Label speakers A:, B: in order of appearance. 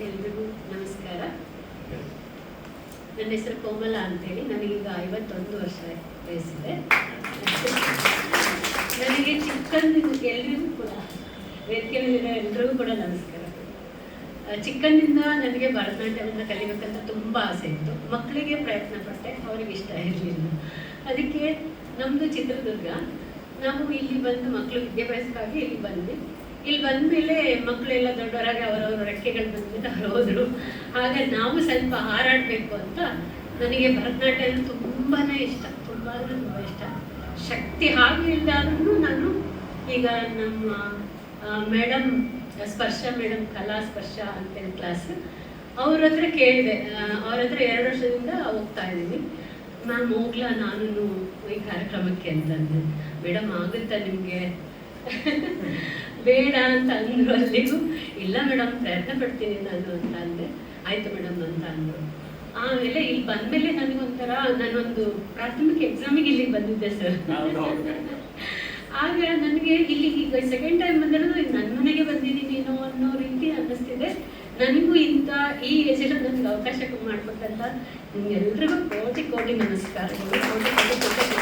A: ಎಲ್ರಿಗೂ ನಮಸ್ಕಾರ. ನನ್ನ ಹೆಸರು ಕೋಮಲ ಅಂತೇಳಿ. ನನಗೀಗ 51 ವರ್ಷ ವಯಸ್ಸಿದೆ. ನನಗೆ ಚಿಕ್ಕಂದಿನ ಎಲ್ರಿಗೂ ಕೂಡ ವೇದಿಕೆಯಲ್ಲಿರೋ ಎಲ್ರಿಗೂ ಕೂಡ ನಮಸ್ಕಾರ. ಚಿಕ್ಕಂದಿಂದ ನನಗೆ ಭರತನಾಟ್ಯವನ್ನು ಕಲಿಬೇಕಂತ ತುಂಬ ಆಸೆ ಇತ್ತು. ಮಕ್ಕಳಿಗೆ ಪ್ರಯತ್ನ ಪಟ್ಟೆ, ಅವ್ರಿಗೆ ಇಷ್ಟ ಇರಲಿಲ್ಲ. ಅದಕ್ಕೆ ನಮ್ಮದು ಚಿತ್ರದುರ್ಗ. ನಾವು ಇಲ್ಲಿ ಬಂದು ಮಕ್ಕಳು ವಿದ್ಯಾಭ್ಯಾಸಕ್ಕಾಗಿ ಇಲ್ಲಿ ಬಂದ್ವಿ. ಇಲ್ಲಿ ಬಂದಮೇಲೆ ಮಕ್ಕಳೆಲ್ಲ ದೊಡ್ಡವರಾಗಿ ಅವರವ್ರ ರೆಕ್ಕೆಗಳು ಬಂದ್ಬಿಟ್ಟು ಅವ್ರು ಹೋದರು. ಆಗ ನಾವು ಸ್ವಲ್ಪ ಹಾರಾಡಬೇಕು ಅಂತ ನನಗೆ ಭರತನಾಟ್ಯ ತುಂಬಾ ಇಷ್ಟ, ತುಂಬ ಇಷ್ಟ. ಶಕ್ತಿ ಹಾಗೂ ಇಲ್ಲಾದ್ರೂ ನಾನು ಈಗ ನಮ್ಮ ಮೇಡಮ್ ಸ್ಪರ್ಶ ಮೇಡಮ್, ಕಲಾ ಸ್ಪರ್ಶ ಅಂತೇಳಿ ಕ್ಲಾಸ್, ಅವ್ರ ಹತ್ರ ಕೇಳಿದೆ. ಅವ್ರ ಹತ್ರ 2 ವರ್ಷದಿಂದ ಹೋಗ್ತಾ ಇದ್ದೀನಿ. ಮ್ಯಾಮ್ ಹೋಗ್ಲಾ ನಾನು ಈ ಕಾರ್ಯಕ್ರಮಕ್ಕೆ ಅಂತಂದೆ. ಮೇಡಮ್ ಆಗುತ್ತಾ ನಿಮಗೆ? ಬೇಡ ಅಂತ ಅಂದರು. ಅಲ್ಲಿಗೂ ಇಲ್ಲ ಮೇಡಮ್ ಪ್ರಯತ್ನ ಪಡ್ತೀನಿ ನಾನು ಅಂತ ಅಂದೆ. ಆಯಿತು ಮೇಡಮ್ ಅಂತ ಅಂದರು. ಆಮೇಲೆ ಇಲ್ಲಿ ಬಂದಮೇಲೆ ನನಗೊಂಥರ, ನಾನೊಂದು ಪ್ರಾಥಮಿಕ ಎಕ್ಸಾಮಿಗೆ ಇಲ್ಲಿಗೆ ಬಂದಿದ್ದೆ ಸರ್. ಆಗ ನನಗೆ ಇಲ್ಲಿ ಈಗ ಸೆಕೆಂಡ್ ಟೈಮ್ ಬಂದಿರೋದು ನನ್ನ ಮನೆಗೆ ಬಂದಿದ್ದೀನೇನೋ ಅನ್ನೋ ರೀತಿ ಅನ್ನಿಸ್ತಿದೆ. ನನಗೂ ಈ ಏಜಲ್ಲಿ ನನಗೆ ಅವಕಾಶ ಮಾಡಿಕೊಟ್ಟಂತ ನಿಮ್ಗೆಲ್ರಿಗೂ ಕೋಟಿ ಕೋಟಿ ನಮಸ್ಕಾರಗಳು, ಕೋಟಿ ಕೋಟಿ